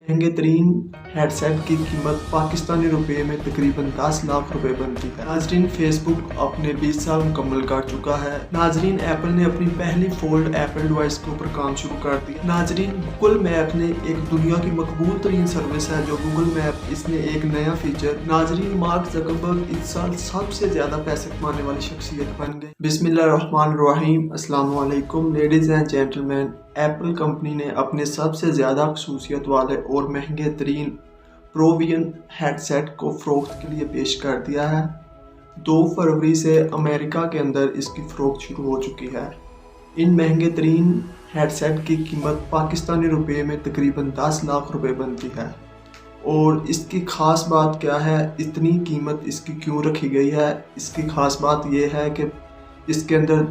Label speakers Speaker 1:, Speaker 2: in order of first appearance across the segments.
Speaker 1: महंगे तरीन हेडसेट की कीमत पाकिस्तानी रुपए में तकरीबन 10 लाख रुपए बनती है। नाजरीन, फेसबुक अपने 20 साल मुकम्मल कर चुका है। नाजरीन, एप्पल ने अपनी पहली फोल्ड एप्पल डिवाइस के ऊपर काम शुरू कर दिया। नाजरीन, गूगल मैप ने एक दुनिया की मकबूल तरीन सर्विस है जो गूगल मैप, इसने एक नया फीचर। नाजरीन, मार्क ज़करबर्ग इस साल सबसे ज्यादा पैसे कमाने वाली शख्सियत बन गए। बिस्मिल्लाहिर्रहमानिर्रहीम, अस्सलाम वालेकुम ladies and gentleman. Apple company ने अपने सबसे ज़्यादा खसूसियत वाले और महंगे तरीन प्रोवियन हेडसेट को फ़रोख्त के लिए पेश कर दिया है। 2 फरवरी से अमेरिका के अंदर इसकी फ़रोख्त शुरू हो चुकी है। इन महंगे तरीन हेडसेट की कीमत पाकिस्तानी रुपए में तकरीबन 10 लाख रुपए बनती है। और इसकी ख़ास बात क्या है, इतनी कीमत इसकी क्यों रखी गई है? इसकी ख़ास बात यह है कि इसके अंदर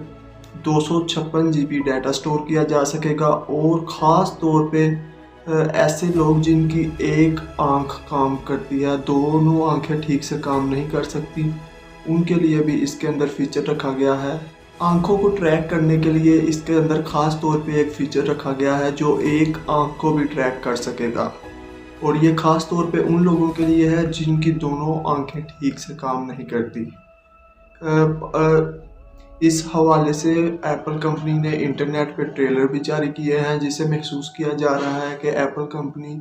Speaker 1: 256 GB डाटा स्टोर किया जा सकेगा और ख़ास तौर पे ऐसे लोग जिनकी एक आंख काम करती है, दोनों आंखें ठीक से काम नहीं कर सकती, उनके लिए भी इसके अंदर फीचर रखा गया है। आंखों को ट्रैक करने के लिए इसके अंदर ख़ास तौर पे एक फ़ीचर रखा गया है जो एक आंख को भी ट्रैक कर सकेगा। और ये ख़ास तौर पे उन लोगों के लिए है जिनकी दोनों आंखें ठीक से काम नहीं करती। इस हवाले से एप्पल कंपनी ने इंटरनेट पे ट्रेलर भी जारी किए हैं जिसे महसूस किया जा रहा है कि एप्पल कंपनी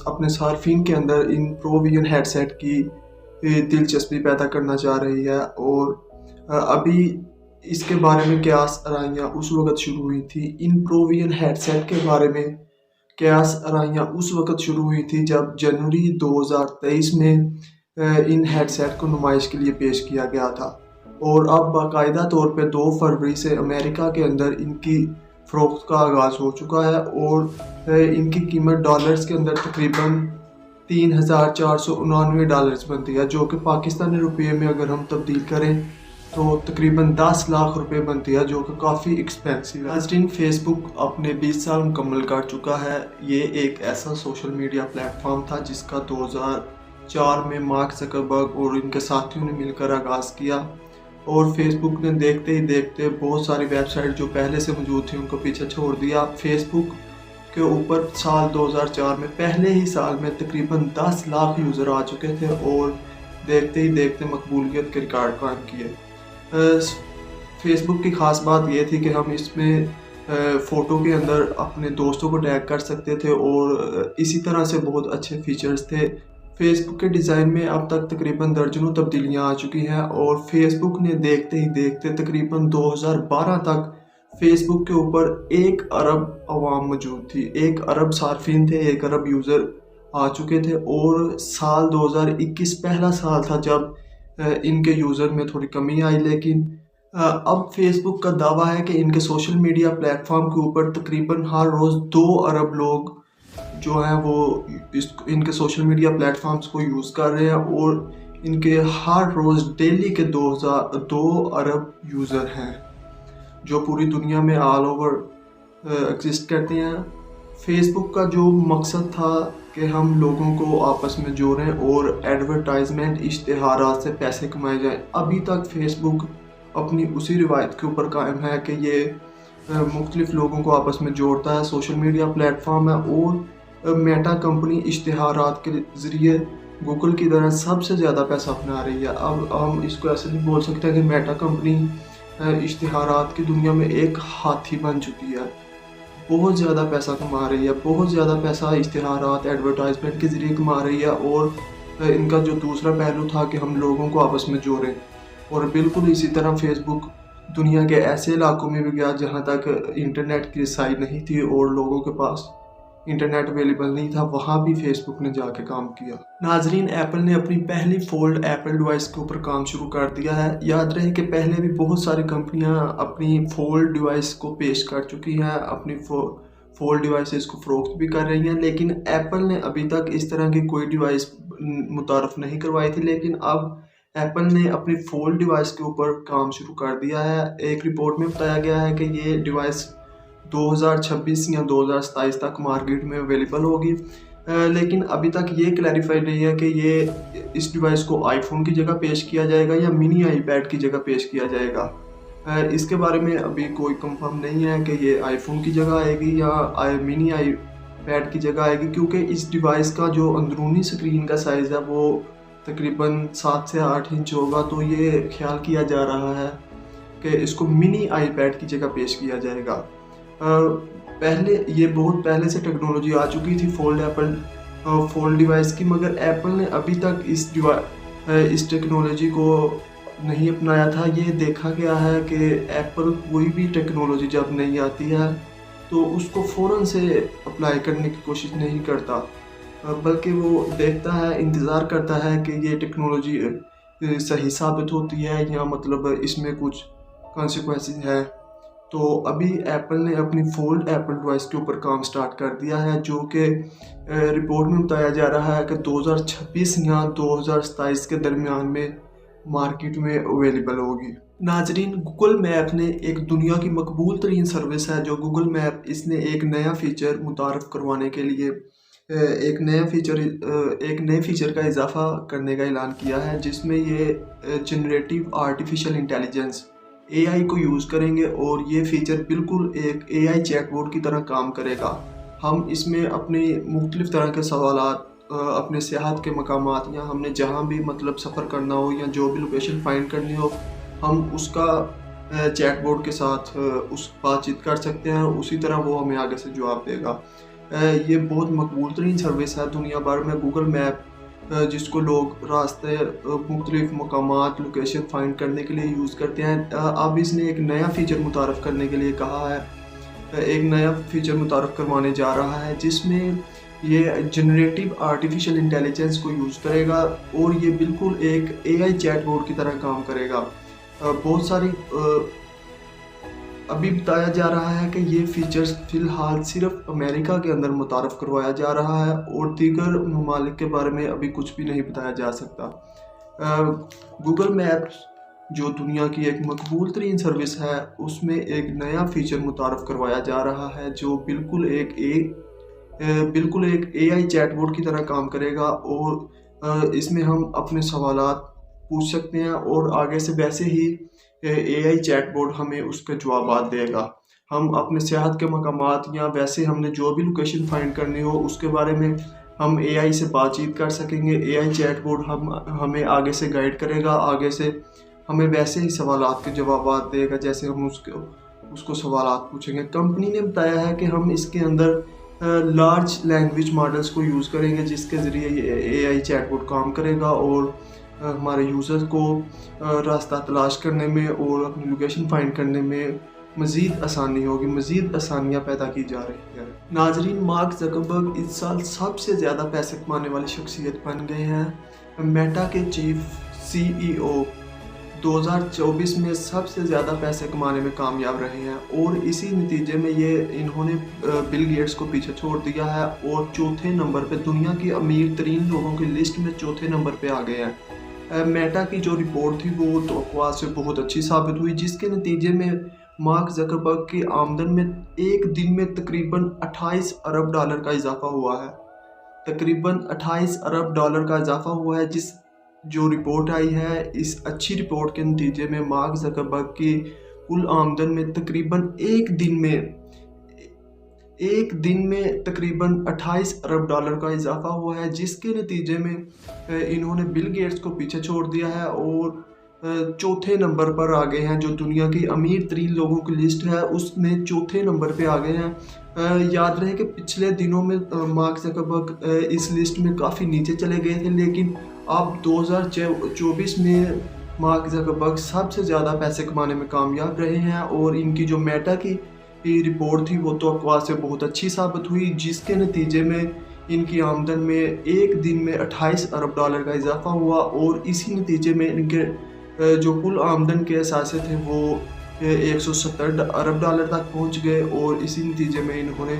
Speaker 1: अपने सार्फिन के अंदर इन प्रोवियन हेडसेट की दिलचस्पी पैदा करना चाह रही है। और अभी इसके बारे में कयास आराइयाँ उस वक़्त शुरू हुई थी। इन प्रोवियन हेडसेट के बारे में कयास आराइयाँ उस वक़्त शुरू हुई थी जब जनवरी 2023 में इन हेडसेट को नुमाइश के लिए पेश किया गया था। और अब बाकायदा तौर पे 2 फरवरी से अमेरिका के अंदर इनकी फ़रोख्त का आगाज़ हो चुका है और इनकी कीमत डॉलर्स के अंदर तकरीबन $3,499 बनती है, जो कि पाकिस्तानी रुपये में अगर हम तब्दील करें तो तकरीबन 10 लाख रुपए बनती है, जो कि काफ़ी एक्सपेंसिव है। नाज़रीन, फेसबुक अपने 20 साल मुकम्मल कर चुका है। ये एक ऐसा सोशल मीडिया प्लेटफॉर्म था जिसका 2004 में मार्क ज़करबर्ग और इनके साथियों ने मिलकर आगाज़ किया। और फेसबुक ने देखते ही देखते बहुत सारी वेबसाइट जो पहले से मौजूद थी उनको पीछे छोड़ दिया। फेसबुक के ऊपर साल 2004 में पहले ही साल में तकरीबन 10 लाख यूज़र आ चुके थे और देखते ही देखते मकबूलियत के रिकॉर्ड कायम किए। फेसबुक की ख़ास बात ये थी कि हम इसमें फ़ोटो के अंदर अपने दोस्तों को टैग कर सकते थे और इसी तरह से बहुत अच्छे फीचर्स थे। फेसबुक के डिज़ाइन में अब तक तकरीबन दर्जनों तब्दीलियाँ आ चुकी हैं और फेसबुक ने देखते ही देखते तकरीबन 2012 तक फेसबुक के ऊपर 1 अरब आवाम मौजूद थी, 1 अरब सार्फिन थे, 1 अरब यूज़र आ चुके थे। और साल 2021 पहला साल था जब इनके यूज़र में थोड़ी कमी आई, लेकिन अब फेसबुक का दावा है कि इनके सोशल मीडिया प्लेटफॉर्म के ऊपर तकरीबन हर रोज़ 2 अरब लोग जो हैं वो इनके सोशल मीडिया प्लेटफॉर्म्स को यूज़ कर रहे हैं और इनके हर रोज़ डेली के 2 अरब यूज़र हैं जो पूरी दुनिया में ऑल ओवर एग्जिस्ट करते हैं। फेसबुक का जो मकसद था कि हम लोगों को आपस में जोड़ें और एडवर्टाइजमेंट इश्तिहारात से पैसे कमाए जाएं, अभी तक फेसबुक अपनी उसी रिवायत के ऊपर कायम है कि ये मुख्तलिफ लोगों को आपस में जोड़ता है, सोशल मीडिया प्लेटफॉर्म है। और मेटा कंपनी इश्तिहारात के ज़रिए गूगल की तरह सबसे ज़्यादा पैसा बना रही है। अब हम इसको ऐसे नहीं बोल सकते कि मेटा कंपनी इश्तिहारात की दुनिया में एक हाथी बन चुकी है, बहुत ज़्यादा पैसा कमा रही है, बहुत ज़्यादा पैसा इश्तिहारात एडवर्टाइजमेंट के ज़रिए कमा रही है। और इनका जो दूसरा पहलू था कि हम लोगों को आपस में जोड़ें, और बिल्कुल इसी तरह फेसबुक दुनिया के ऐसे इलाकों में भी गया जहाँ तक इंटरनेट की रसाई नहीं थी और लोगों के पास इंटरनेट अवेलेबल नहीं था, वहाँ भी फेसबुक ने जाके काम किया। नाजरीन, एप्पल ने अपनी पहली फोल्ड एप्पल डिवाइस के ऊपर काम शुरू कर दिया है। याद रहे कि पहले भी बहुत सारी कंपनियां अपनी फोल्ड डिवाइस को पेश कर चुकी हैं, अपनी फोल्ड डिवाइसेस को फ़रोख्त भी कर रही हैं, लेकिन एप्पल ने अभी तक इस तरह की कोई डिवाइस मुतारफ़ नहीं करवाई थी। लेकिन अब एप्पल ने अपनी फोल्ड डिवाइस के ऊपर काम शुरू कर दिया है। एक रिपोर्ट में बताया गया है कि ये डिवाइस 2026 या 2027 तक मार्केट में अवेलेबल होगी, लेकिन अभी तक ये क्लैरिफाई नहीं है कि ये इस डिवाइस को आईफोन की जगह पेश किया जाएगा या मिनी आईपैड की जगह पेश किया जाएगा। इसके बारे में अभी कोई कंफर्म नहीं है कि ये आईफोन की जगह आएगी या मिनी पैड की जगह आएगी, क्योंकि इस डिवाइस का जो अंदरूनी स्क्रीन का साइज़ है वो तकरीबन 7 से 8 इंच होगा। तो ये ख्याल किया जा रहा है कि इसको मिनी आईपैड की जगह पेश किया जाएगा। पहले ये बहुत पहले से टेक्नोलॉजी आ चुकी थी फोल्ड डिवाइस की, मगर एप्पल ने अभी तक इस टेक्नोलॉजी को नहीं अपनाया था। ये देखा गया है कि एप्पल कोई भी टेक्नोलॉजी जब नहीं आती है तो उसको फ़ौरन से अप्लाई करने की कोशिश नहीं करता, बल्कि वो देखता है, इंतज़ार करता है कि ये टेक्नोलॉजी सही साबित होती है या मतलब इसमें कुछ कॉन्सिक्वेंसेस है। तो अभी एप्पल ने अपनी फोल्ड एप्पल डिवाइस के ऊपर काम स्टार्ट कर दिया है, जो कि रिपोर्ट में बताया जा रहा है कि 2026 या 2027 के दरमियान में मार्केट में अवेलेबल होगी। नाजरीन, गूगल मैप ने एक दुनिया की मकबूल तरीन सर्विस है जो गूगल मैप, इसने एक नया फ़ीचर मुतारफ़ करवाने के लिए एक नए फ़ीचर का इजाफ़ा करने का ऐलान किया है, जिसमें ये जनरेटिव आर्टिफिशियल इंटेलिजेंस AI को यूज़ करेंगे और ये फ़ीचर बिल्कुल एक AI चैटबॉट की तरह काम करेगा। हम इसमें अपने मुख्तलिफ़ तरह के सवालात, अपने सियाहत के मकामात या हमने जहाँ भी मतलब सफ़र करना हो या जो भी लोकेशन फाइंड करनी हो, हम उसका चैटबॉट के साथ उस बातचीत कर सकते हैं, उसी तरह वो हमें आगे से जवाब देगा। ये बहुत मकबूल तरीन सर्विस है दुनिया भर में, गूगल मैप, जिसको लोग रास्ते, मुख्तलिफ मकामात, लोकेशन फाइंड करने के लिए यूज़ करते हैं। अब इसने एक नया फ़ीचर मुतारफ़ करने के लिए कहा है, एक नया फ़ीचर मुतारफ़ करवाने जा रहा है, जिसमें ये जनरेटिव आर्टिफिशियल इंटेलिजेंस को यूज़ करेगा और ये बिल्कुल एक AI चैटबॉट की तरह काम करेगा। बहुत सारी अभी बताया जा रहा है कि ये फ़ीचर्स फ़िलहाल सिर्फ अमेरिका के अंदर मुतारफ़ करवाया जा रहा है और दीगर ममालिक के बारे में अभी कुछ भी नहीं बताया जा सकता। गूगल मैप्स जो दुनिया की एक मकबूल तरीन सर्विस है, उसमें एक नया फ़ीचर मुतारफ़ करवाया जा रहा है जो बिल्कुल एक AI चैटबॉट की तरह काम करेगा और इसमें हम अपने सवालात पूछ सकते हैं और आगे से वैसे ही AI चैटबॉट हमें उसका जवाब देगा। हम अपने सियाहत के मकामात या वैसे हमने जो भी लोकेशन फाइंड करनी हो उसके बारे में हम AI से बातचीत कर सकेंगे। AI चैटबॉट हमें आगे से गाइड करेगा, आगे से हमें वैसे ही सवालात के जवाब देगा जैसे हम उसको सवालात पूछेंगे। कंपनी ने बताया है कि हम इसके अंदर लार्ज लैंग्वेज मॉडल्स को यूज़ करेंगे, जिसके ज़रिए ये AI चैटबॉट काम करेगा और हमारे यूज़र्स को रास्ता तलाश करने में और अपनी लोकेशन फाइंड करने में मज़ीद आसानी होगी, मज़ीद आसानियाँ पैदा की जा रही हैं। नाजरीन, मार्क ज़करबर्ग इस साल सबसे ज़्यादा पैसे कमाने वाली शख्सियत बन गए हैं। मेटा के चीफ CEO 2024 में सबसे ज़्यादा पैसे कमाने में कामयाब रहे हैं और इसी नतीजे में इन्होंने बिल गेट्स को पीछे छोड़ दिया है और चौथे नंबर पे, दुनिया की अमीर तरीन लोगों की लिस्ट में चौथे नंबर पे आ गए हैं। मेटा की जो रिपोर्ट थी वो तवक्कुआ से बहुत अच्छी साबित हुई, जिसके नतीजे में मार्क ज़करबर्ग की आमदन में एक दिन में तकरीबन 28 अरब डॉलर का इजाफा हुआ है। तकरीबन 28 अरब डॉलर का इजाफा हुआ है। जो रिपोर्ट आई है, इस अच्छी रिपोर्ट के नतीजे में मार्क ज़करबर्ग की कुल आमदन में तकरीबन एक दिन में तकरीबन 28 अरब डॉलर का इजाफा हुआ है, जिसके नतीजे में इन्होंने बिल गेट्स को पीछे छोड़ दिया है और चौथे नंबर पर आ गए हैं। जो दुनिया की अमीर तरीन लोगों की लिस्ट है उसमें चौथे नंबर पे आ गए हैं। याद रहे कि पिछले दिनों में मार्क ज़करबर्ग इस लिस्ट में काफ़ी नीचे चले गए थे, लेकिन अब 2024 में मार्क ज़करबर्ग सबसे ज़्यादा पैसे कमाने में कामयाब रहे हैं और इनकी जो मेटा की रिपोर्ट थी वो तवक्कुआ से बहुत अच्छी साबित हुई, जिसके नतीजे में इनकी आमदन में एक दिन में 28 अरब डॉलर का इजाफा हुआ और इसी नतीजे में इनके जो कुल आमदन के असासे थे वो 170 अरब डॉलर तक पहुंच गए और इसी नतीजे में इन्होंने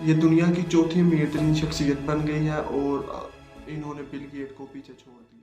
Speaker 1: ये दुनिया की चौथी अमीर तरीन शख्सियत बन गई है और इन्होंने बिल गेट को पीछे छोड़ दिया।